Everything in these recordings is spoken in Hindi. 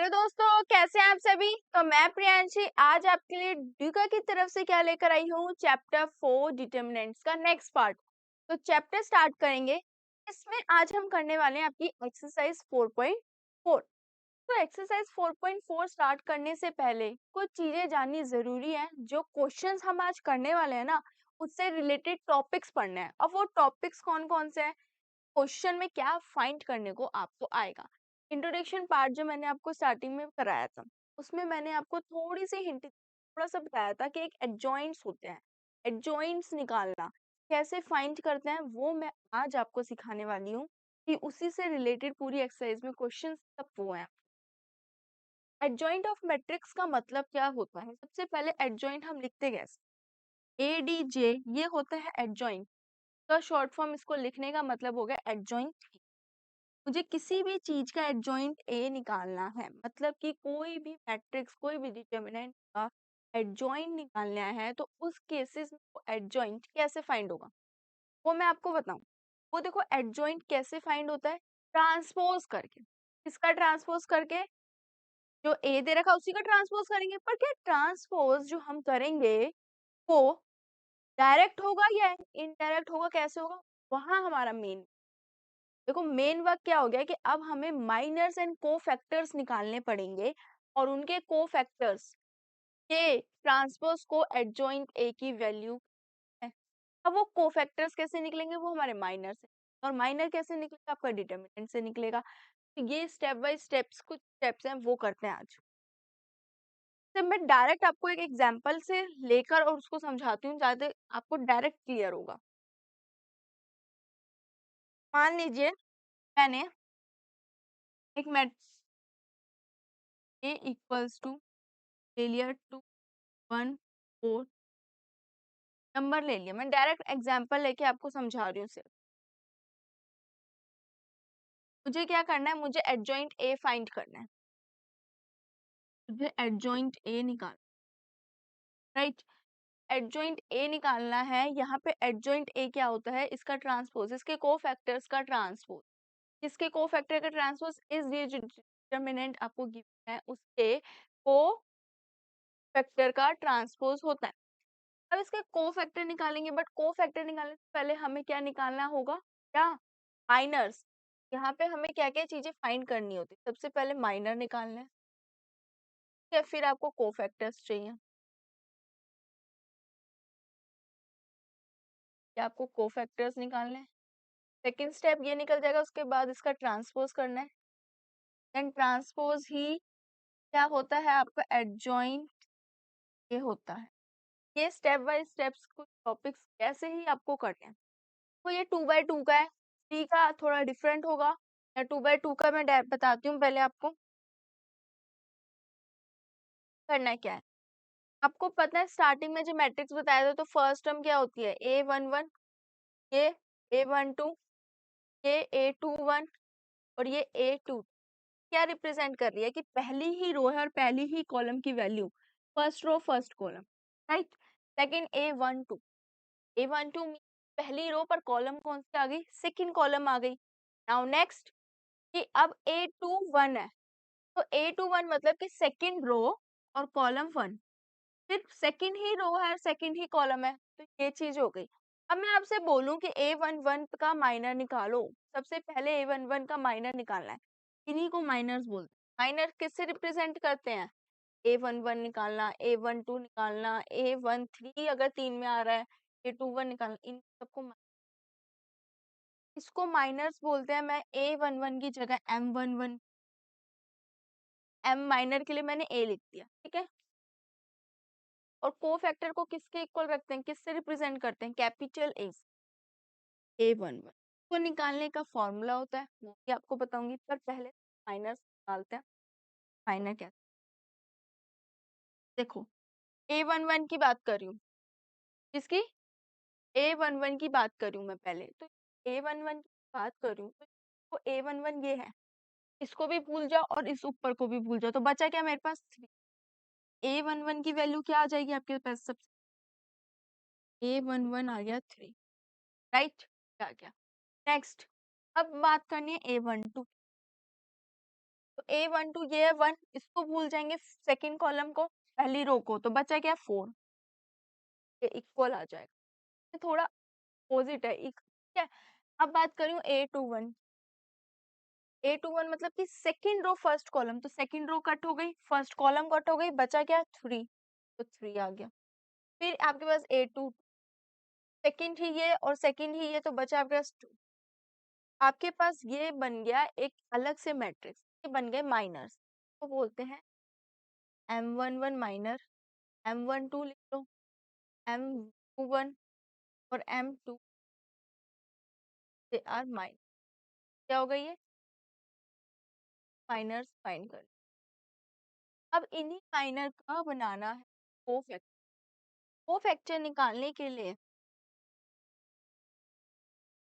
हेलो दोस्तों, कैसे हैं आप सभी। तो मैं प्रियांशी आज आपके लिए ड्यूका की तरफ से क्या लेकर आई हूँ, चैप्टर 4 डिटर्मिनेंट्स का नेक्स्ट पार्ट। तो चैप्टर स्टार्ट करेंगे। इसमें आज हम करने वाले हैं आपकी एक्सरसाइज 4.4। तो एक्सरसाइज 4.4 स्टार्ट करने से पहले कुछ चीजें जाननी जरूरी है। जो क्वेश्चंस हम आज करने वाले हैं ना, उससे रिलेटेड टॉपिक्स पढ़ने हैं। और वो टॉपिक्स कौन कौन से हैं, क्वेश्चन में क्या फाइंड करने को आपको आएगा। इंट्रोडक्शन पार्ट जो मैंने आपको स्टार्टिंग में कराया था, उसमें मैंने आपको थोड़ी सी हिंट, थोड़ा सा बताया था कि एक एडजॉइंट्स होते हैं। एडजॉइंट्स निकालना कैसे फाइंड करते हैं, वो मैं आज आपको सिखाने वाली हूँ कि उसी से रिलेटेड पूरी एक्सरसाइज में क्वेश्चन सब वो हैं। एडजॉइंट ऑफ मैट्रिक्स का मतलब क्या होता है, सबसे पहले एडजॉइंट हम लिखते कैसे, ए डी जे, ये होता है एडजॉइंट का शॉर्ट फॉर्म। इसको लिखने का मतलब हो गया एडजॉइंट। मुझे किसी भी चीज का एडजॉइंट ए निकालना है, मतलब कि कोई भी मैट्रिक्स, कोई भी डिटर्मिनेंट का एडजॉइंट निकालना है, तो उस केसेस में एडजॉइंट कैसे फाइंड होगा वो मैं आपको बताऊं। वो देखो, एडजॉइंट कैसे फाइंड होता है, ट्रांसपोज करके। किसका ट्रांसपोज करके, जो ए दे रखा उसी का ट्रांसपोज करेंगे। पर क्या ट्रांसपोज जो हम करेंगे वो डायरेक्ट होगा या इनडायरेक्ट होगा, कैसे होगा, वहां हमारा मेन, देखो मेन वर्क क्या हो गया कि अब हमें माइनर्स एंड कोफैक्टर्स निकालने पड़ेंगे और उनके कोफैक्टर्स के ट्रांसपोज को एडजॉइंट ए की वैल्यू है। अब वो कोफैक्टर्स कैसे निकलेंगे, वो हमारे माइनर से, और माइनर कैसे निकलेगा, आपका डिटर्मिनेंट से निकलेगा। तो ये स्टेप बाय स्टेप्स, कुछ स्टेप्स हैं वो करते हैं आज। तो मैं डायरेक्ट आपको एक एग्जांपल से लेकर और उसको समझाती हूँ, ज्यादा आपको डायरेक्ट क्लियर होगा। मान लीजिए मैंने एक मैट्रिक्स ए इक्वल्स टू ले लिया 2 1 4 नंबर ले लिया। मैं डायरेक्ट एग्जांपल लेके आपको समझा रही हूँ सिर्फ। मुझे क्या करना है, मुझे एडजॉइंट ए फाइंड करना है। मुझे एडजॉइंट ए निकाल, राइट, एडजॉइंट ए निकालना है। यहाँ पे एडजॉइंट ए क्या होता है, इसका ट्रांसपोज, इसके कोफैक्टर्स का ट्रांसपोज। इसके कोफैक्टर का ट्रांसपोज इज ये जो डिटरमिनेंट आपको गिवन है उसके कोफैक्टर का ट्रांसपोज होता है। अब इसके कोफैक्टर निकालेंगे, बट कोफैक्टर निकालने से पहले हमें क्या निकालना होगा, क्या, माइनर्स। यहाँ पे हमें क्या क्या चीजें फाइंड करनी होती है, सबसे पहले माइनर निकालना है, या फिर आपको कोफैक्टर्स चाहिए, या आपको कोफैक्टर्स निकालना है। सेकेंड स्टेप ये निकल जाएगा, उसके बाद इसका ट्रांसपोज करना है। देन ट्रांसपोज ही क्या होता है, आपका एडजॉइंट ये होता है। ये स्टेप बाय स्टेप्स कुछ टॉपिक्स कैसे ही आपको करने हैं। तो ये 2x2 का है, 3 का थोड़ा डिफरेंट होगा, या 2x2 का मैं बताती हूँ पहले आपको करना क्या है। आपको पता है स्टार्टिंग में जो मैट्रिक्स बताया था, तो फर्स्ट टर्म क्या होती है, A11, ये A12, ये A21 और ये A2। क्या रिप्रेजेंट कर रही है कि पहली ही रो है और पहली ही कॉलम की value, first row first column, right. Second A12 पहली रो पर कॉलम कौन सी आ गई, सेकंड कॉलम आ गई। नाउ नेक्स्ट कि अब A21 है, तो A21 मतलब कि सेकंड रो और कॉलम 1, सिर्फ सेकंड ही रो है, सेकंड ही कॉलम है, तो ये चीज हो गई। अब मैं आपसे बोलूं कि A11 का माइनर निकालो, सबसे पहले A11 का माइनर निकालना है। इन्हीं को माइनर्स बोलते हैं। माइनर किससे रिप्रेजेंट करते हैं, A11 निकालना, A12 निकालना, A13 अगर 3 में आ रहा है, A21 निकालना, इन सबको इसको माइनर्स बोलते हैं। मैं A11 की जगह M11, M माइनर के लिए मैंने A लिख दिया, ठीक है। और कोफैक्टर को किसके इक्वल रखते हैं, किससे रिप्रेजेंट करते हैं, कैपिटल A11 को निकालने का फॉर्मूला होता है, वो भी आपको बताऊंगी, पर पहले माइनर्स निकालते हैं। माइनर क्या, देखो A11 की बात कर रही हूँ, किसकी, A11 की बात कर रही हूँ मैं पहले, तो A11 की बात कर रही हूँ, तो A11 ये है, इसको भी भूल जाओ और इस ऊपर को भी भूल जाओ, तो बचा क्या मेरे पास 3। A11 की वैल्यू क्या आ जाएगी आपके पास, सबसे A11 आ गया 3, राइट, आ गया। नेक्स्ट अब बात करनी है A12, तो A12 ये है 1, इसको भूल जाएंगे सेकंड कॉलम को, पहली रो को, तो बचा क्या 4, ये इक्वल आ जाएगा। ये थोड़ा अपोजिट है, ठीक है। अब बात करूं A21, A21 मतलब कि सेकंड रो फर्स्ट कॉलम, तो सेकंड रो कट हो गई, फर्स्ट कॉलम कट हो गई, बचा क्या 3, तो 3 आ गया। फिर आपके पास A2, सेकंड ही ये और सेकंड ही ये, तो बचा आपके पास 2। आपके पास ये बन गया एक अलग से मैट्रिक्स, ये बन गए माइनर्स, तो बोलते हैं M11 माइनर, M12 लिख लो, M21 और M2 दे आर माइनर। क्या हो गई ये माइनर्स फाइंड कर। अब इन्हीं माइनर का बनाना है कोफैक्टर। कोफैक्टर निकालने के लिए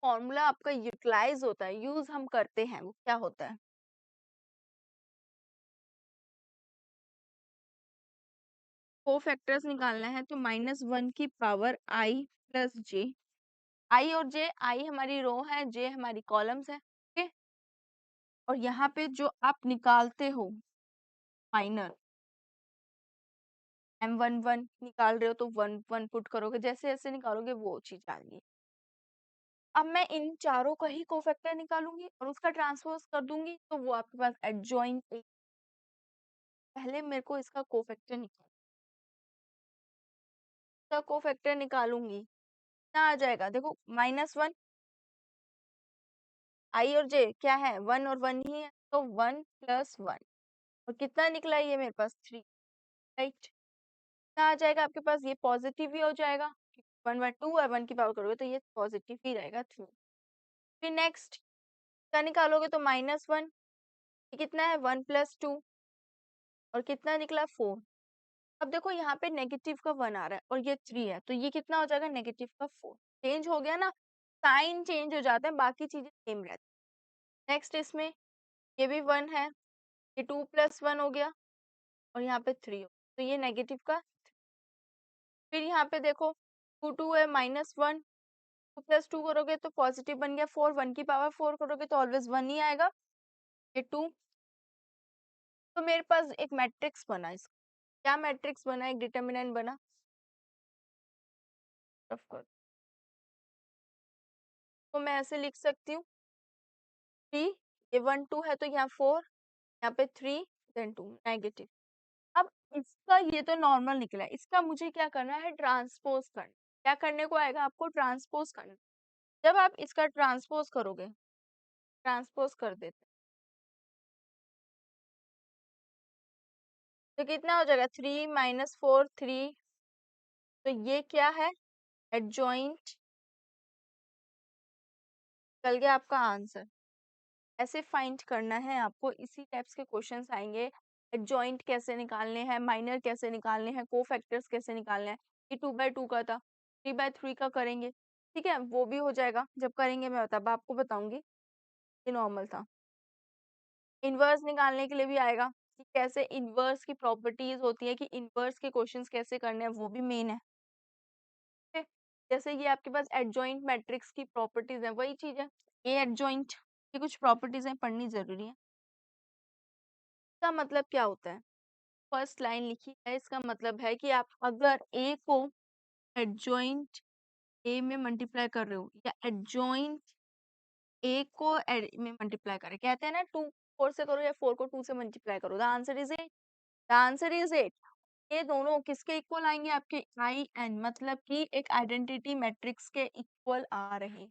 फॉर्मूला आपका यूटिलाइज होता है, यूज हम करते हैं, वो क्या होता है, कोफैक्टर्स निकालना है तो -1 की पावर i प्लस जे, आई और जे, आई हमारी रो है, जे हमारी कॉलम्स है, ओके। और यहाँ पे जो आप निकालते हो माइनर, M11 निकाल रहे हो तो 1 1 पुट करोगे, जैसे जैसे निकालोगे वो चीज आएगी। अब मैं इन चारों का ही कोफैक्टर निकालूंगी और उसका ट्रांसपोज कर दूंगी, तो वो आपके पास एडजॉइंट। पहले मेरे को इसका कोफैक्टर कोफैक्टर निकालूंगी, कितना आ जाएगा, देखो -1, आई और जे क्या है 1 और 1 ही है, तो 1 + 1, और कितना निकला ये मेरे पास 3, राइट। कितना आ जाएगा आपके पास, ये पॉजिटिव ही हो जाएगा, 1 1 2 और 1 की पावर करोगे तो ये पॉजिटिव ही रहेगा 3। फिर नेक्स्ट क्या निकालोगे तो -1, ये कितना है 1 + 2, और कितना निकला 4। अब देखो यहाँ पे नेगेटिव का 1 आ रहा है और ये 3 है, तो ये कितना हो जाएगा नेगेटिव का 4। चेंज हो गया ना, साइन चेंज हो जाता है, बाकी चीजें सेम रहती है। नेक्स्ट इसमें ये भी 1 है, ये 2 + 1 हो गया, और यहाँ पे 3 हो, तो ये नेगेटिव का। फिर यहाँ पे देखो 2 2 है, -1, 2 + 2 करोगे तो पॉजिटिव बन गया 4, 1 की पावर 4 करोगे तो ऑलवेज 1 ही आएगा, ये 2। तो मेरे पास एक मैट्रिक्स बना, इसका क्या मैट्रिक्स बना, एक डिटर्मिनेंट बना, ऑफ कोर्स। तो मैं ऐसे लिख सकती हूँ 3, ये 1 2 है तो यहाँ 4, यहाँ पे 3 देन 2 नेगेटिव। अब इसका ये तो नॉर्मल निकला है, इसका मुझे क्या करना है ट्रांसपोज करना। क्या करने को आएगा आपको ट्रांसपोज करना। जब आप इसका ट्रांसपोज करोगे, ट्रांसपोज कर देते तो कितना हो जाएगा 3 - 4 3, तो ये क्या है एडजॉइंट, चल गया आपका आंसर। ऐसे फाइंड करना है आपको, इसी टाइप्स के क्वेश्चंस आएंगे। एडजॉइंट कैसे निकालने हैं, माइनर कैसे निकालने हैं, कोफैक्टर्स कैसे निकालने हैं। ये 2/2 का था, 3/3 का करेंगे, ठीक है, वो भी हो जाएगा। जब करेंगे मैं तब आपको बताऊंगी, ये नॉर्मल था। इनवर्स निकालने के लिए भी आएगा कि कैसे इनवर्स की प्रॉपर्टीज होती है, कि इनवर्स के क्वेश्चंस कैसे करने हैं, वो भी मेन है, ठीक है? जैसे ये आपके पास एडजॉइंट मैट्रिक्स की प्रॉपर्टीज है, वही चीज है ये एडजॉइंट की कुछ प्रॉपर्टीज है, पढ़नी जरूरी है। इसका मतलब क्या होता है, फर्स्ट लाइन लिखी है, इसका मतलब है कि आप अगर ए को एडजॉइंट ए में मल्टीप्लाई कर रहे हो, या एडजॉइंट ए को में मल्टीप्लाई करें, कहते हैं ना 2 4 से करो या 4 को 2 से मल्टीप्लाई करो, the answer is 8, the answer is 8। ये दोनों किसके इक्वल आएंगे, आपके आई एन, मतलब कि एक आइडेंटिटी मैट्रिक्स के इक्वल आ रहे,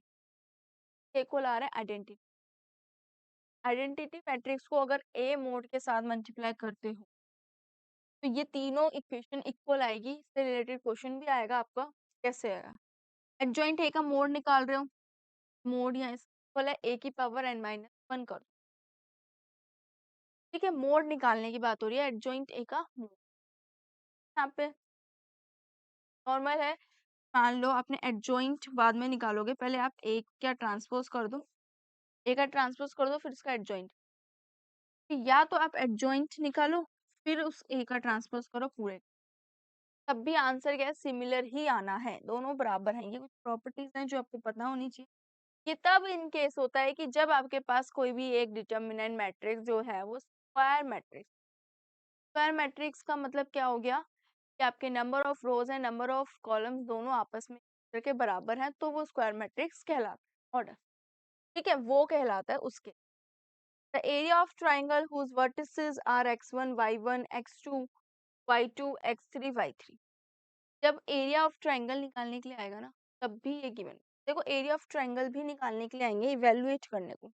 इक्वल आ रहा है आइडेंटिटी। आइडेंटिटी मैट्रिक्स को अगर ए मोड के साथ मल्टीप्लाई करते हो तो ये तीनों इक्वेशन इक्वल आएगी। इससे रिलेटेड क्वेश्चन भी आएगा आपका, कैसे आएगा। एडजॉइंट ए का मोड निकाल रहे हो, मोड यहाँ इक्वल है ए की पावर n-1 कर दो, ठीक है। मोड निकालने की बात हो रही है, एडजॉइंट ए का मोड यहाँ पे नॉर्मल है। मान लो आपने एडजॉइंट बाद में निकालोगे, पहले आप ए क्या ट्रांसपोज कर दो, ए का ट्रांसपोज कर दो, फिर इसका एडजॉइंट। या तो आप एडजॉइंट निकालो फिर उस ए का ट्रांसपोज करो पूरे, तब भी आंसर क्या है सिमिलर ही आना है, दोनों बराबर हैं। ये कुछ प्रॉपर्टीज हैं जो आपको पता होनी चाहिए। ये तब इन केस होता है कि जब आपके पास कोई भी एक डिटर्मिनेंट मैट्रिक्स जो है वो स्क्वायर मैट्रिक्स। स्क्वायर मैट्रिक्स का मतलब क्या हो गया कि आपके number of rose and number of columns दोनों आपस में एक दूसरे के बराबर हैं, तो वो स्क्वायर मैट्रिक्स कहलाता है। ऑर्डर, ठीक है, वो कहलाता है उसके। The area of triangle whose vertices are x1 y1 x2 y2 x3 y3। जब एरिया ऑफ ट्राइंगल निकालने के लिए आएगा ना, तब भी ये गिवन। देखो, एरिया ऑफ ट्राइंगल भी निकालने के लिए आएंगे इवेल्युएट करने को,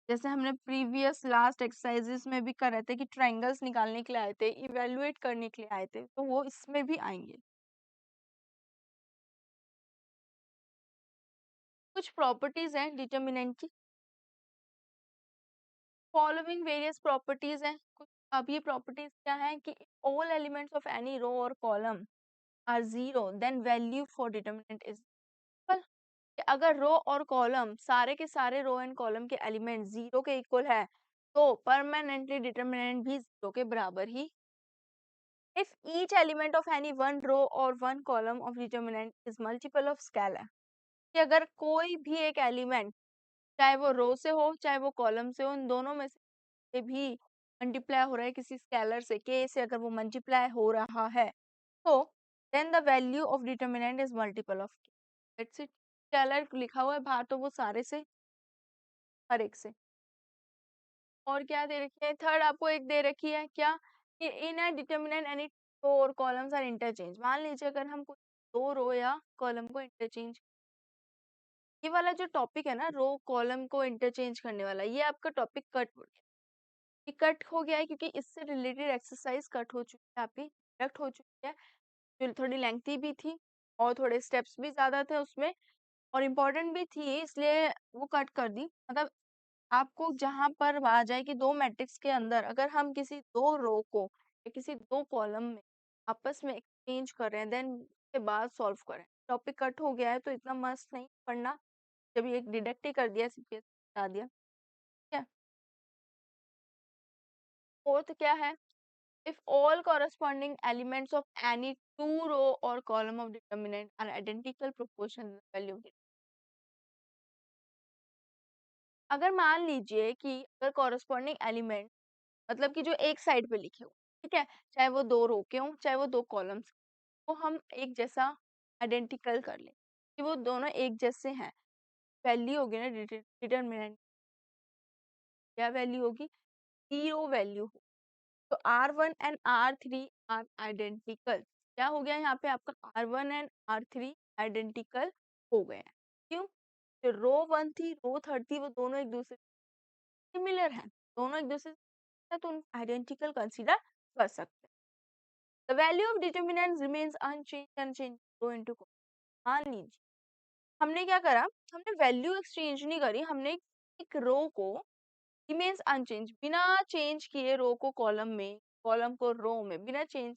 जैसे हमने प्रीवियस लास्ट एक्सरसाइजेस में भी कर रहे थे कि ट्राइंगल्स निकालने के लिए आए थे, इवेल्युएट करने के लिए आए थे, तो वो इसमें भी आएंगे। कुछ प्रॉपर्टीज हैं डिटर्मिनेंट की, फॉलोइंग वेरियस प्रॉपर्टीज हैं कुछ। अब ये प्रॉपर्टीज क्या है कि all elements of any row और column are zero, then value for determinant is equal. अगर रो और कॉलम सारे के सारे रो एंड कॉलम के एलिमेंट जीरो के इक्वल है, तो परमानेंटली डिटर्मिनेंट भी जीरो के बराबर ही। If each element of any one row or one column of determinant is multiple of scalar, कि अगर कोई भी एक एलिमेंट, चाहे वो रो से हो चाहे वो कॉलम से हो, उन दोनों में से भी मल्टीप्लाई हो रहा है किसी स्केलर से, के से अगर वो मल्टीप्लाई हो रहा है, तो then the value of determinant is multiple of k. That's it. Scalar लिखा हुआ है बाहर, तो वो सारे से, हर एक से। और क्या दे रखी है, थर्ड आपको एक दे रखी है क्या, कि इन अ डिटर्मिनेंट एनी रो और कॉलम्स आर इंटरचेंज। मान लीजिए अगर हम कुछ दो रो या कॉलम को इंटरचेंज, ये वाला जो टॉपिक है ना, रो कॉलम को इंटरचेंज करने वाला, ये आपका टॉपिक कट हो गया। ये कट हो गया है क्योंकि इससे रिलेटेड एक्सरसाइज कट हो चुकी है, आपकी कट हो चुकी है, जो थोड़ी लेंथी भी थी और थोड़े स्टेप्स भी ज्यादा थे उसमें, और इम्पोर्टेंट भी थी, इसलिए वो कट कर दी। मतलब आपको जहां पर आ जाए कि दो मैट्रिक्स के अंदर अगर हम किसी दो रो को या किसी दो कॉलम में आपस में एक्सचेंज कर रहे हैं, देन उसके बाद सॉल्व करें। टॉपिक कट हो गया है तो इतना मस्त नहीं पढ़ना, जब ये डिडक्ट ही कर दिया, सीपीएस बता दिया। ठीक है, फोर्थ क्या है, if all corresponding elements of any two row or column of determinant are identical proportion value of अगर मान लीजिए कि अगर कॉरस्पॉन्डिंग एलिमेंट, मतलब कि जो एक साइड पे लिखे हो, ठीक है, चाहे वो दो रो के हों चाहे वो दो कॉलम्स, वो हम एक जैसा आइडेंटिकल कर लें कि वो दोनों एक जैसे हैं, वैल्यू होगी ना डिटरमिनेंट, क्या वैल्यू होगी, जीरो वैल्यू हो। तो R1 and R3 are identical, क्या हो गया यहाँ पे आपका R1 एंड R3 आइडेंटिकल हो गए हैं। क्यों, जो रो वन थी रो थर्ड थी, वो दोनों एक दूसरे सिमिलर हैं, दोनों एक दूसरे से, तो उनको आइडेंटिकल कंसीडर कर सकते हैं। The value of determinant remains unchange row into, मान लीजिए हमने क्या करा, हमने वैल्यू एक्सचेंज नहीं करी, हमने एक रो को रिमेन्स अनचेंज, बिना चेंज किए रो को कॉलम में, कॉलम को रो में, बिना चेंज।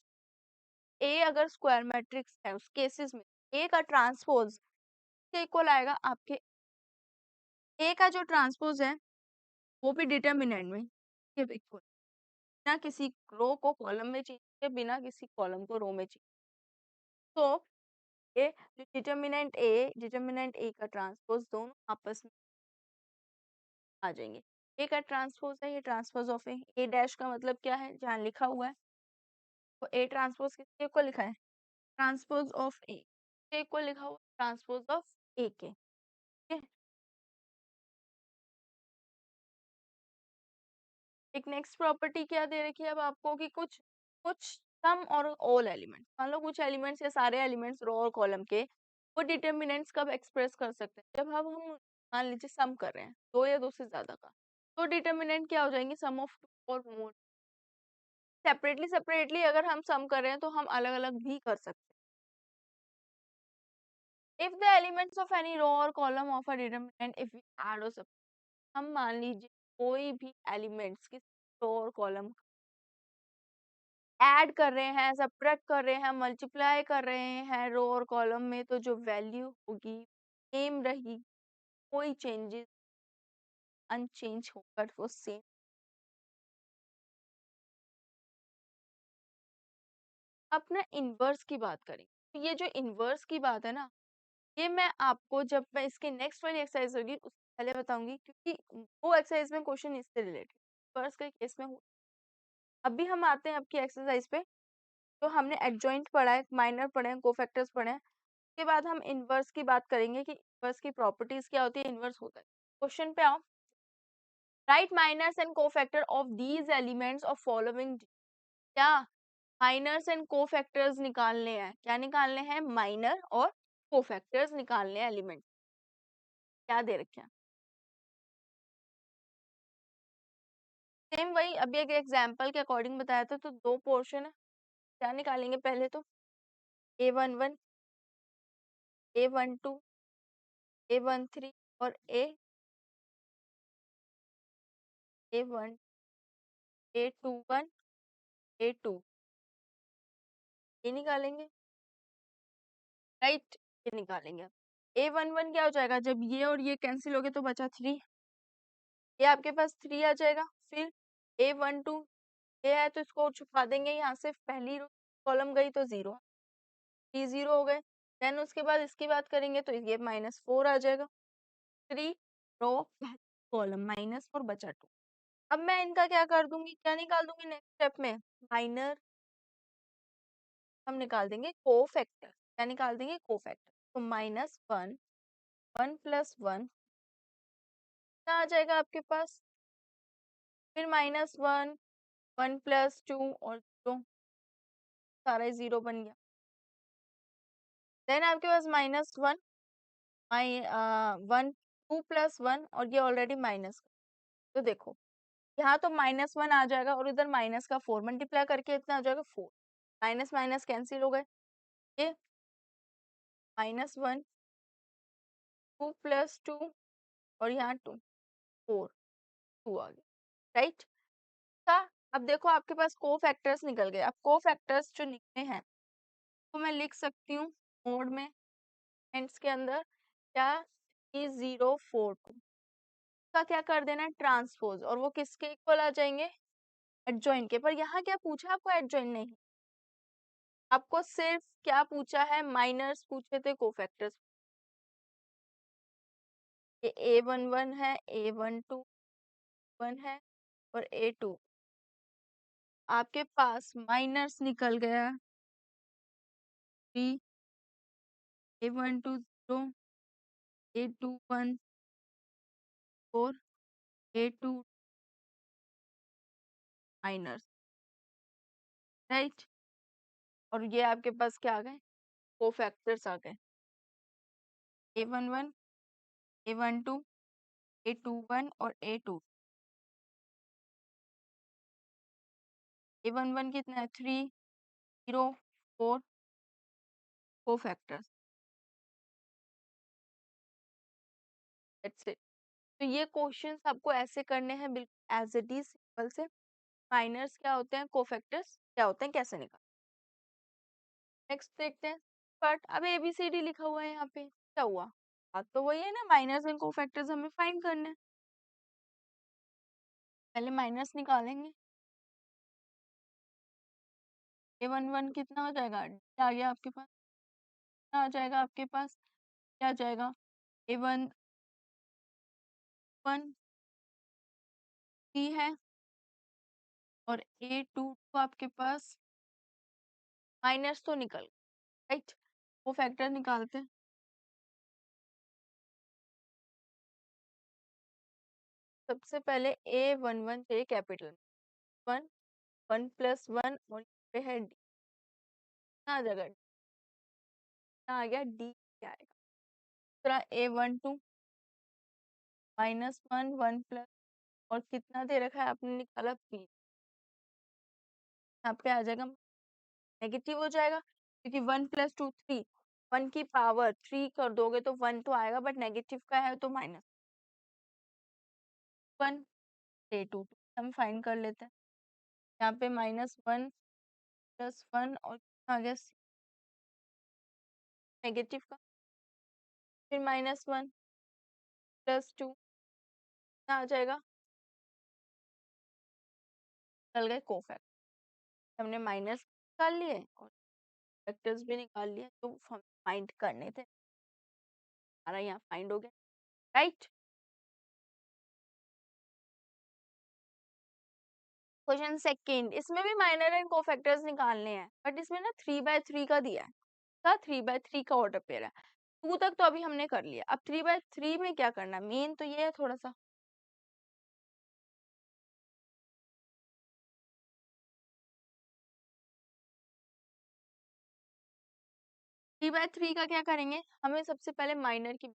ए अगर स्क्वायर मैट्रिक्स है उस केसेस में ए का ट्रांसपोज के इक्वल आएगा आपके, ए का जो ट्रांसपोज है वो भी डिटर्मिनेंट में के इक्वल, बिना किसी रो को कॉलम में चेंज किए, बिना किसी कॉलम को रो में चेंज। तो ये जो डिटर्मिनेंट ए का ट्रांसपोज दोनों आपस में आ जाएंगे। ए का ट्रांसपोज है ये ट्रांसपोज ऑफ ए डैश का मतलब क्या है, जहाँ लिखा हुआ है, तो ए ट्रांसपोज किसके इक्वल लिखा है, ट्रांसपोज ऑफ ए के इक्वल लिखा हुआ, ट्रांसपोज ऑफ ए के। ठीक है, एक नेक्स्ट प्रॉपर्टी क्या दे रखी है अब आपको, कि कुछ कुछ सम और ऑल एलिमेंट्स, मान लो कुछ एलिमेंट्स या सारे एलिमेंट्स रो और कॉलम के, वो डिटर्मिनेंट्स कब एक्सप्रेस कर सकते हैं, जब हम मान लीजिए सम कर रहे हैं दो या दो से ज्यादा का, तो डिटर्मिनेंट क्या हो जाएंगे, सम ऑफ टू और मोर। सेपरेटली सेपरेटली अगर हम सम कर रहे हैं तो हम अलग अलग भी कर सकते हैं। If the elements of any row और column of a determinant if we add or sub, हम मान लीजिए कोई भी एलिमेंट्स किसी रो और कॉलम ऐड कर रहे हैं, सब्ट्रैक्ट कर रहे हैं, मल्टीप्लाई कर रहे हैं रो और कॉलम में, तो जो वैल्यू होगी सेम रहेगी, कोई चेंजेस अनचेंज होकर वो सेम। अपना इनवर्स की बात करें, तो ये जो इनवर्स की बात है ना, ये मैं आपको जब मैं इसके नेक्स्ट वाली एक्सरसाइज होगी उससे पहले बताऊंगी, क्योंकि वो एक्सरसाइज में क्वेश्चन इससे रिलेटेड, इनवर्स के केस में अभी हम आते हैं आपकी एक्सरसाइज पे। तो हमने एडजॉइंट पढ़ा है, माइनर पढ़े हैं, कोफैक्टर्स पढ़े हैं। उसके बाद हम इनवर्स की बात करेंगे कि इनवर्स की प्रॉपर्टीज क्या होती है, इनवर्स होता है। क्वेश्चन पे आओ। Right minors and cofactor of these elements of following. क्या माइनर्स एंड कोफैक्टर्स निकालने हैं? क्या निकालने हैं? माइनर और कोफैक्टर्स निकालने हैं एलिमेंट। क्या दे रखे हैं? सेम वही अभी एक एग्जांपल के अकॉर्डिंग बताया था। तो दो पोर्शन है, क्या निकालेंगे पहले? तो A11, A12, A13 और A1, A21, A2 ये निकालेंगे, राइट? ये निकालेंगे। A11 क्या हो जाएगा? जब ये और ये कैंसिल हो गए तो बचा 3, ये आपके पास 3 आ जाएगा। फिर A12 ये है तो इसको छुपा देंगे यहाँ से, पहली कॉलम गई तो 0, 3 0 हो गए। देन उसके बाद इसकी बात करेंगे तो ये -4 आ जाएगा। 3 रो कॉलम -4 बचा 2। अब मैं इनका क्या कर दूंगी, क्या निकाल दूंगी नेक्स्ट स्टेप में? माइनर हम निकाल देंगे कोफैक्टर। क्या निकाल देंगे? कोफैक्टर। तो -1, 1 + 1 क्या आ जाएगा आपके पास? फिर -1, 1 + 2 और 0, सारा 0 बन गया। देन आपके पास -1, 1, 2 + 1 और ये ऑलरेडी माइनस। तो देखो यहाँ तो -1 आ जाएगा और इधर माइनस का 4 मल्टीप्लाई करके इतना आ जाएगा 4। माइनस माइनस कैंसिल हो गए। ये -1, 2 + 2 और यहाँ 2, 4, 2 आ गया, राइट? था। अब देखो आपके पास को फैक्टर्स निकल गए। अब को फैक्टर्स जो निकले हैं तो मैं लिख सकती हूँ मोड में, एंड्स के अंदर क्या 3042 का क्या कर देना है? ट्रांसपोज। और वो किसके इक्वल आ जाएंगे? एडजॉइंट के। पर यहाँ क्या पूछा आपको? एडजॉइंट नहीं, आपको सिर्फ क्या पूछा है? माइनर्स पूछे थे, कोफैक्टर्स। ये A11 है, A12 1 है और A2। आपके पास माइनर्स निकल गया 3, A12 0, A21 4, A2 miners, right? और ये आपके पास क्या आ गए? कोफैक्टर्स आ गए। A11, A12, A21 और A2। A11 कितना है? 3 0 4 कोफैक्टर्स। That's it. तो ये क्वेश्चंस आपको ऐसे करने हैं, बिल्कुल एज इट इज, सिंपल से। माइनर्स क्या होते हैं, कोफैक्टर्स क्या होते हैं, कैसे निकाल। नेक्स्ट देखते हैं। बट अब ABCD लिखा हुआ है यहाँ पे, क्या हुआ? बात तो वही है ना, माइनर्स एंड कोफैक्टर्स हमें फाइंड करने हैं। पहले माइनस निकालेंगे। A11 कितना हो जाएगा? क्या आ गया आपके पास? कितना आ जाएगा आपके पास? क्या आ जाएगा? A11 3 है और A2 तो आपके पास माइनस तो निकल, राइट? वो फैक्टर निकालते हैं। सबसे पहले A11 चाहिए कैपिटल 1, 1 + 1 और यहाँ पे है D। कितना आ जाएगा? कितना आ गया? D क्या आएगा? दूसरा A12 -1, 1 + और कितना दे रखा है आपने? निकाला P। यहाँ पे आ जाएगा नेगेटिव हो जाएगा, क्योंकि 1 + 2 3, 1 की पावर 3 कर दोगे तो 1 तो आएगा, बट नेगेटिव का है तो -1 A2 हम फाइंड कर लेते हैं। यहाँ पे -1 + 1 और कितना आ गया? नेगेटिव का। फिर -1 + 2 कितना आ जाएगा? निकल गए कोफैक्टर। हमने माइनस निकाल लिए और फैक्टर्स भी निकाल लिए जो हम फाइंड करने थे, हमारा यहाँ फाइंड हो गया, राइट? क्वेश्चन सेकेंड, इसमें भी माइनर एंड कोफैक्टर्स निकालने हैं, बट इसमें ना 3/3 का दिया है, का 3/3 का ऑर्डर पेयर है। 2 तक तो अभी हमने कर लिया, अब 3/3 में क्या करना है, मेन तो ये है थोड़ा सा। 3/3 का क्या करेंगे, हमें सबसे पहले माइनर की,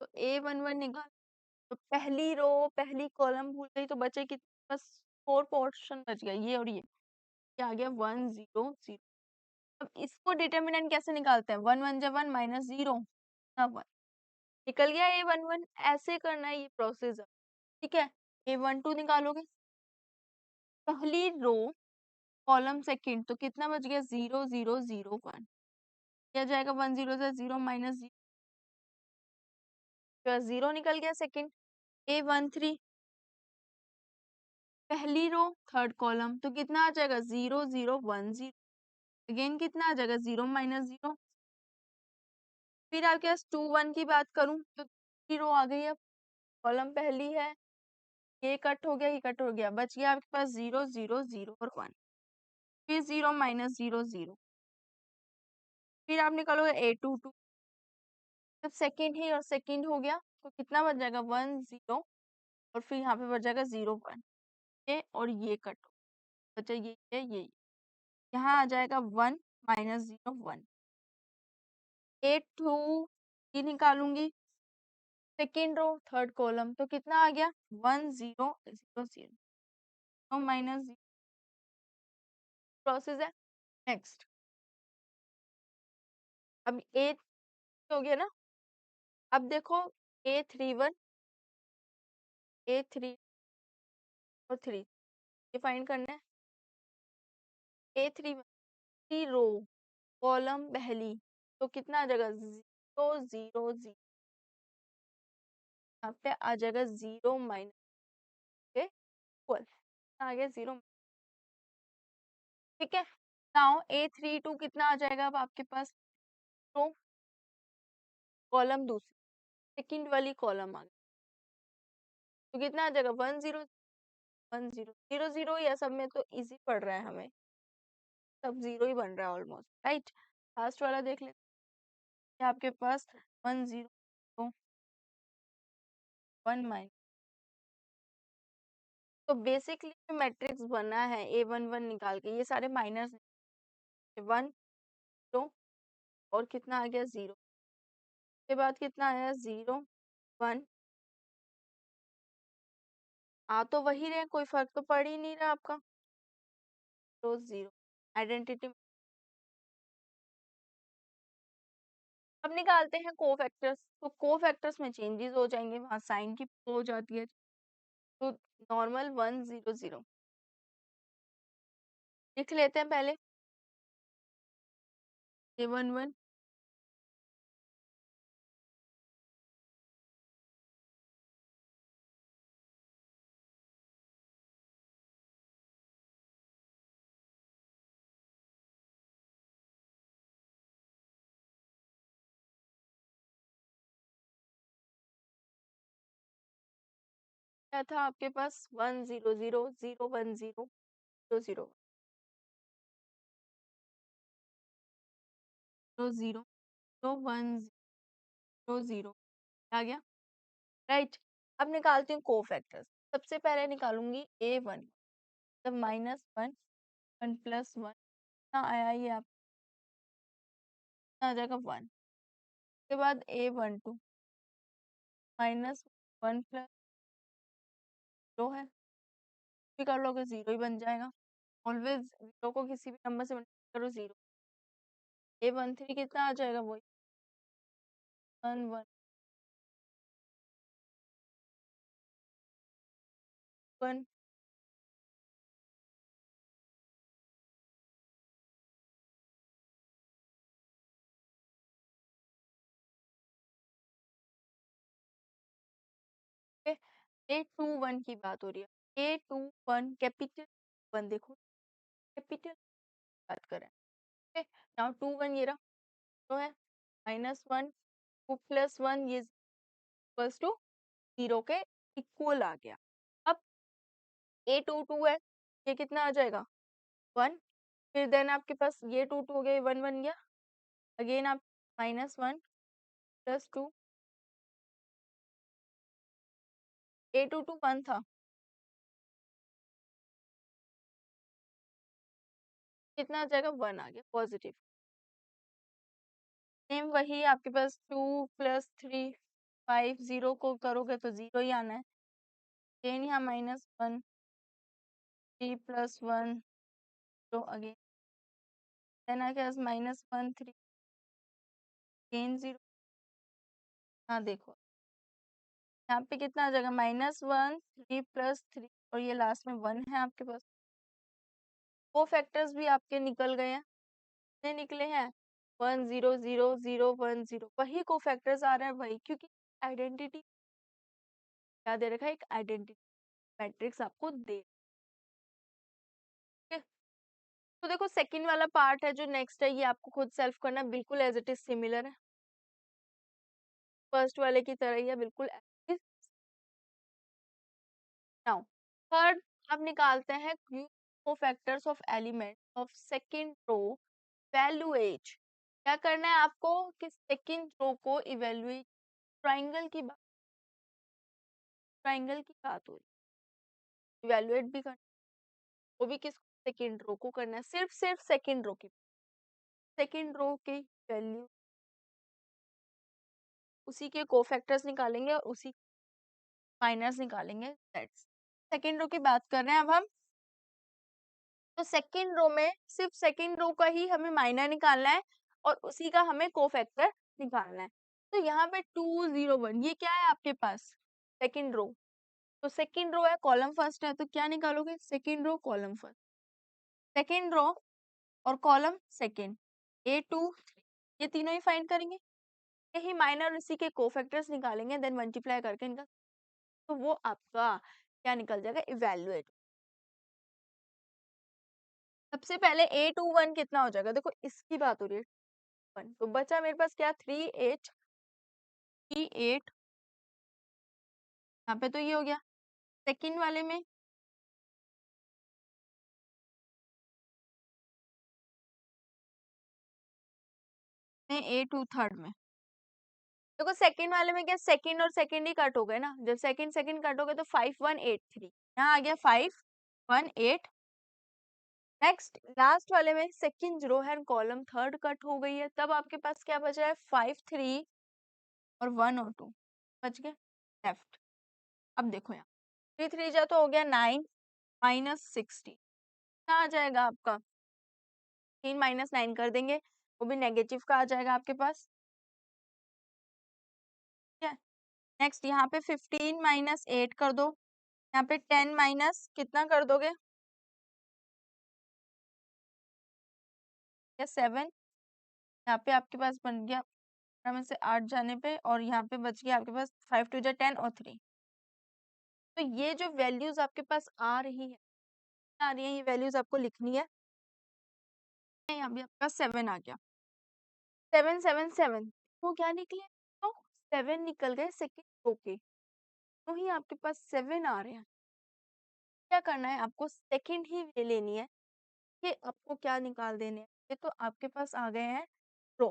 तो A11 निकाल, तो पहली रो पहली कॉलम भूल गई तो बचे कि बस 4 पोर्शन बच गया, ये और ये आ गया 1 0 0। अब इसको डिटर्मिनेंट कैसे निकालते हैं, 1 1 जा 1 माइनस 0 ना 1, निकल गया A11। ऐसे करना है ये प्रोसेस, ठीक है। A12 निकालोगे, पहली रो कॉलम सेकंड, तो कितना बच गया 0 0 0 1, क्या जाएगा 1 0 से 0 माइनस 0, 0 निकल गया सेकंड। A13 पहली रो थर्ड कॉलम, तो कितना आ जाएगा 0 0 1 0, अगेन कितना आ जाएगा 0 माइनस 0। फिर आपके पास 2 1 की बात करूं तो दूसरी रो आ गई, अब कॉलम पहली है, ये कट हो गया, ये कट हो गया, बच गया आपके पास 0 0 0 और 1, फिर 0 माइनस 0 0, फिर आप निकालोगे A22, जब सेकंड ही और सेकंड हो गया तो कितना बच जाएगा 1 0, और फिर यहाँ पे बच जाएगा 0 1, ये और ये कट हो, बचा ये यहाँ आ जाएगा 1 माइनस 0 1। A2 ये निकालूंगी, सेकेंड रो थर्ड कॉलम, तो कितना आ गया 1 0 0 0 माइनस, प्रोसेस है। नेक्स्ट, अब ए हो गया ना, अब देखो A31 A3 और 3 ये फाइंड करना है। A3 रो कॉलम पहली, तो कितना आ जाएगा 0 0 0, यहाँ पे आ जाएगा 0 माइनस के इक्वल, आ गया 0, ठीक है। नाउ A32 कितना आ जाएगा, अब आपके पास रो कॉलम दूसरी सेकंड वाली कॉलम आ गई, तो कितना आ जाएगा 1 0 1 0 0 0, या सब में तो इजी पड़ रहा है हमें, सब जीरो ही बन रहा है ऑलमोस्ट, राइट। लास्ट वाला देख लेते हैं, आपके पास 1 0 1 माइनस, तो बेसिकली जो मैट्रिक्स बना है A11 निकाल के, ये सारे माइनस, 1 0 और कितना आ गया 0, के बाद कितना आया 0 1, आ तो वही रहे, कोई फर्क तो पड़ ही नहीं रहा आपका, तो 0 आइडेंटिटी। अब निकालते हैं कोफैक्टर्स, तो कोफैक्टर्स में चेंजेस हो जाएंगे, वहां साइन की हो जाती है, तो नॉर्मल 1 0 0 लिख लेते हैं पहले, A11 क्या था आपके पास 1 0 0 0 1 0 0 0 0 0 0 1 0 0 आ गया, राइट। अब निकालती हूँ कोफैक्टर्स, सबसे पहले निकालूंगी A1, तब -1 1 + 1 ना आया, ये आप आ जाएगा 1, उसके बाद A12 -1 + 0 है, भी कर लोगे 0 ही बन जाएगा, ऑलवेज 0 को किसी भी नंबर से मल्टीप्लाई करो 0। A13 कितना आ जाएगा, वही 1 1 1, A21 की बात हो रही है, A21 कैपिटल 1, देखो कैपिटल बात करें, ओके। नाउ 2 1 ये रहा, तो है -1 2 + 1 ये इक्वल्स टू 0 के इक्वल आ गया। अब ए टू टू है, ये कितना आ जाएगा 1। फिर देन आपके पास ये टू टू हो गया, 1 बन गया। अगेन आप -1 + 2, ए टू टू 1 था, कितना आ जाएगा 1 आ गया पॉजिटिव। सेम वही आपके पास 2 + 3 5 0 को करोगे तो 0 ही आना है। देन यहाँ -1 3 + 1 तो अगेन देन आ गया -1 3 अगेन 0। हाँ देखो यहाँ पे कितना आ जाएगा -1 3 + 3 और ये लास्ट में 1 है आपके पास। वो फैक्टर्स भी आपके निकल गए हैं, कितने निकले हैं 1 0 0 0 1 0। वही को फैक्टर्स आ रहा है वही, क्योंकि आइडेंटिटी क्या दे रखा है, एक आइडेंटिटी मैट्रिक्स आपको दे। ठीक है, तो देखो सेकंड वाला पार्ट है जो नेक्स्ट है, ये आपको खुद सेल्फ करना, बिल्कुल एज इट इज सिमिलर है फर्स्ट वाले की तरह ही है, बिल्कुल as it is। Now third अब निकालते हैं cofactors of element of second row evaluate. क्या करना है आपको कि सेकंड रो को इवेल्युएट, ट्राइंगल की बात हो रही, इवेल्युएट भी करना, वो भी किस सेकंड रो को करना है, सिर्फ सेकंड रो की, सेकंड रो की वैल्यू, उसी के कोफैक्टर्स निकालेंगे और उसी माइनस निकालेंगे। दैट्स सेकंड रो की बात कर रहे हैं अब हम। तो सेकंड रो में सिर्फ सेकंड रो का ही हमें माइनर निकालना है और उसी का हमें कोफैक्टर निकालना है। तो यहाँ पे 2 0 1 ये क्या है आपके पास सेकंड रो। तो सेकंड रो है, कॉलम फर्स्ट है, तो क्या निकालोगे second row column first, second row और कॉलम सेकंड, ए टू ये तीनों ही फाइंड करेंगे, यही माइनर और इसी के कोफैक्टर्स निकालेंगे, देन मल्टीप्लाई करके इनका, तो वो आपका क्या निकल जाएगा इवैल्यूएट। सबसे पहले ए टू 1 कितना हो जाएगा, देखो इसकी बात हो रही है 1, तो बचा मेरे पास क्या 3 8 3 8, यहाँ पे तो ये हो गया। सेकंड वाले में ए टू थर्ड में, देखो सेकंड वाले में क्या सेकंड और सेकंड ही कट हो गए ना, जब सेकंड सेकंड कट हो गए तो 5 1 8 3, यहाँ आ गया 5 1 8। नेक्स्ट लास्ट वाले में सेकंड रो है कॉलम थर्ड कट हो गई है, तब आपके पास क्या बचा है 5 3 और 1 और 2 बच गए लेफ्ट। अब देखो यहाँ 3 3 जा तो हो गया 9 -60, क्या आ जाएगा आपका 3 -9 कर देंगे, वो भी नेगेटिव का आ जाएगा आपके पास। ठीक है, नेक्स्ट यहाँ पे 15 -8 कर दो, यहाँ पे 10 माइनस कितना कर दोगे या 7, यहाँ पे आपके पास बन गया में से 8 जाने पे, और यहाँ पे बच गया आपके पास 5 2 10 और 3। तो ये जो वैल्यूज आपके पास आ रही है, ये वैल्यूज आपको लिखनी है। यहाँ भी आपका 7 आ गया, 7 7 7, वो क्या निकले तो 7 निकल गए सेकेंड रो के, तो ही आपके पास 7 आ रहे हैं। क्या करना है आपको सेकेंड ही ले लेनी है, कि आपको क्या निकाल देने हैं, ये तो आपके पास आ गए हैं रो,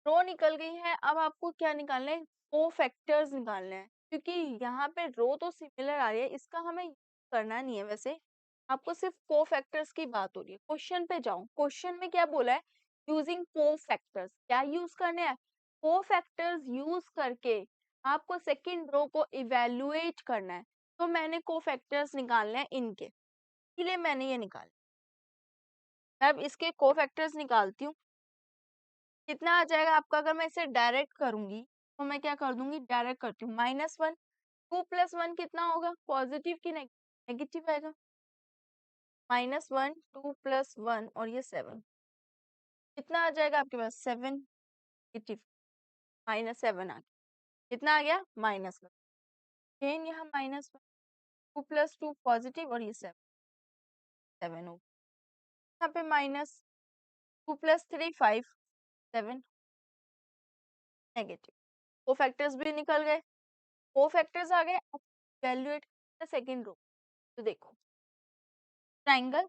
रो निकल गई है। अब आपको क्या निकालना है को फैक्टर्स निकालने हैं, क्योंकि यहाँ पे रो तो सिमिलर आ रही है, इसका हमें करना नहीं है, वैसे आपको सिर्फ को फैक्टर्स की बात हो रही है। क्वेश्चन पे जाओ, क्वेश्चन में क्या बोला है यूजिंग को फैक्टर्स, क्या यूज करने हैं को फैक्टर्स यूज करके आपको सेकंड रो को इवेल्युएट करना है। तो मैंने को फैक्टर्स निकालने हैं इनके, इसलिए मैंने ये निकाले। अब इसके को फैक्टर्स निकालती हूँ, कितना आ जाएगा आपका, अगर मैं इसे डायरेक्ट करूंगी तो मैं क्या कर दूंगी डायरेक्ट करती हूँ -1 2 + 1 कितना होगा पॉजिटिव की नेगेटिव आएगा, -1 2 + 1 और ये 7 कितना आ जाएगा आपके पास 7 नेगेटिव, -7 आ गया, कितना आ गया -1, फिर यहाँ -1 2 + 2 पॉजिटिव और ये 7 7 हो, यहाँ पे -2 + 3 5 7 नेगेटिव, वो फैक्टर्स भी निकल गए, वो फैक्टर्स आ गए। अब वैल्यूएट सेकंड रो, तो देखो ट्राइंगल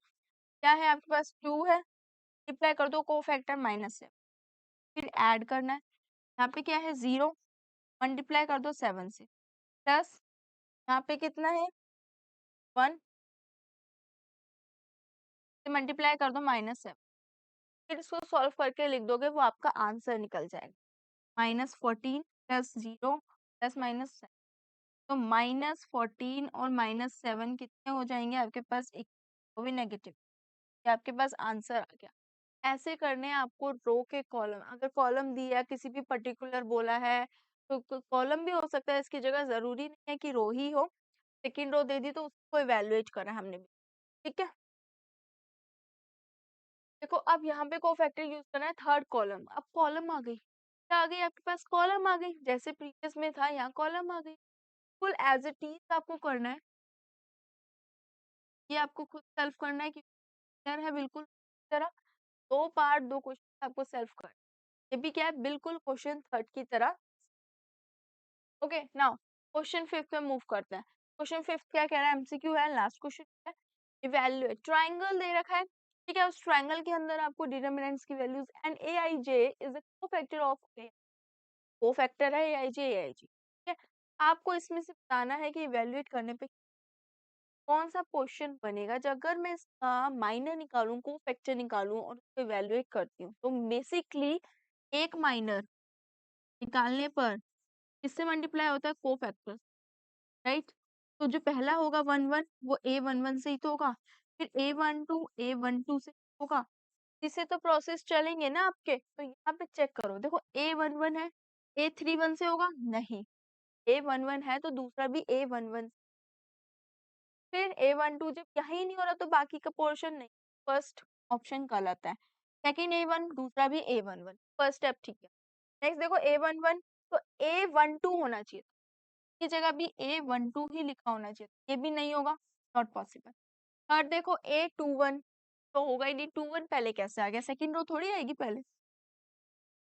क्या है आपके पास, 2 है, मल्टीप्लाई कर दो कोफैक्टर माइनस से, फिर ऐड करना है, यहाँ पे क्या है 0, मल्टीप्लाई कर दो 7 से, प्लस यहाँ पे कितना है 1 से मल्टीप्लाई कर दो -7, फिर इसको सॉल्व करके लिख दोगे, वो आपका आंसर निकल जाएगा -14 प्लस 0 प्लस -7। तो -14 और -7 कितने हो जाएंगे आपके पास, एक वो भी नेगेटिव, ये आपके पास आंसर आ गया। ऐसे करने हैं आपको रो के कॉलम, अगर कॉलम दिया किसी भी पर्टिकुलर बोला है तो कॉलम भी हो सकता है इसकी जगह, जरूरी नहीं है कि रो ही हो, सेकंड रो दे दी तो उसको इवेलुएट करा हमने भी, ठीक है। देखो अब यहाँ पे कोफैक्टर यूज करना है थर्ड कॉलम, अब कॉलम आ गई, क्या आ गई आपके पास, कॉलम आ गई, जैसे प्रीवियस में था यहाँ कॉलम आ गई, फुल एज इट इज आपको करना है, ये आपको खुद सेल्फ करना है कि है बिल्कुल तरह, दो पार्ट दो क्वेश्चन आपको सेल्फ कर, ये भी क्या है बिल्कुल क्वेश्चन थर्ड की तरह। ओके नाउ क्वेश्चन फिफ्थ में मूव करते हैं। क्वेश्चन फिफ्थ क्या कह रहा है, एमसीक्यू है, लास्ट क्वेश्चन है, इवैल्यूएट ट्रायंगल दे रखा है, ठीक है, उस ट्रायंगल के अंदर आपको डिटरमिनेंट्स की values and A I J is a cofactor of A, cofactor है एआईजे एआईजी, ठीक है। आपको इसमें से बताना है कि इवैल्यूएट करने पे कौन सा क्वेश्चन बनेगा, जब अगर मैं इसका माइनर निकालूं कोफैक्टर निकालूं और उसको इवैल्यूएट करती हूँ, तो बेसिकली एक माइनर निकालने पर किससे मल्टीप्लाई होता है, कोफैक्टर, राइट। तो जो पहला होगा 1 1 वो A11 से ही तो होगा, फिर A12 से होगा, इससे तो प्रोसेस चलेंगे ना आपके, तो यहाँ पे चेक करो, देखो A11 है, A31 से होगा नहीं, A11 है तो दूसरा भी A11, फिर A12 जब यही नहीं हो रहा तो बाकी का पोर्शन नहीं, फर्स्ट ऑप्शन गलत है, सेकेंड A1 दूसरा भी A11, फर्स्ट स्टेप ठीक है। नेक्स्ट देखो A11 तो A12 होना चाहिए, की जगह भी A12 ही लिखा होना चाहिए, ये भी नहीं होगा, नॉट पॉसिबल। थर्ड देखो A21 तो होगा ही नहीं, 21 पहले कैसे आ गया, सेकंड रो थोड़ी आएगी पहले।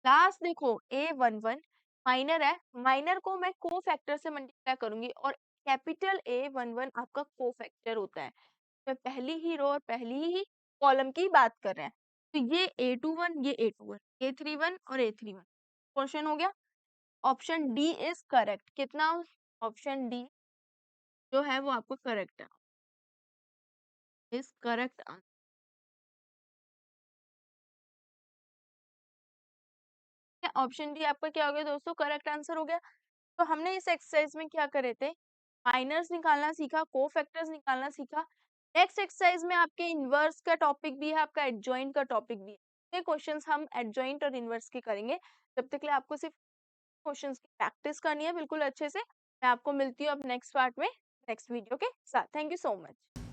लास्ट देखो A11 माइनर है, माइनर को मैं कोफैक्टर से मल्टीप्लाई करूंगी और कैपिटल A11 आपका कोफैक्टर होता है, तो पहली ही रो और पहली ही कॉलम की बात कर रहे हैं, तो ये A21 ये A21 A31 और A31 क्वेश्चन हो गया। ऑप्शन डी इज करेक्ट, कितना, ऑप्शन डी जो है वो आपको करेक्ट है, is correct answer. Option D आपका क्या हो गया दोस्तों, करेक्ट आंसर हो गया। तो हमने इस एक्सरसाइज में क्या करे थे, माइनर्स निकालना सीखा, कोफैक्टर्स निकालना सीखा। नेक्स्ट एक्सरसाइज में आपके इनवर्स का टॉपिक भी है, आपका एडजॉइंट का टॉपिक भी है, ये क्वेश्चंस हम एडजॉइंट और इनवर्स के करेंगे, जब तक के लिए आपको सिर्फ क्वेश्चंस की प्रैक्टिस करनी है बिल्कुल अच्छे से। मैं आपको मिलती हूँ अब नेक्स्ट पार्ट में नेक्स्ट वीडियो के साथ। Thank you so much.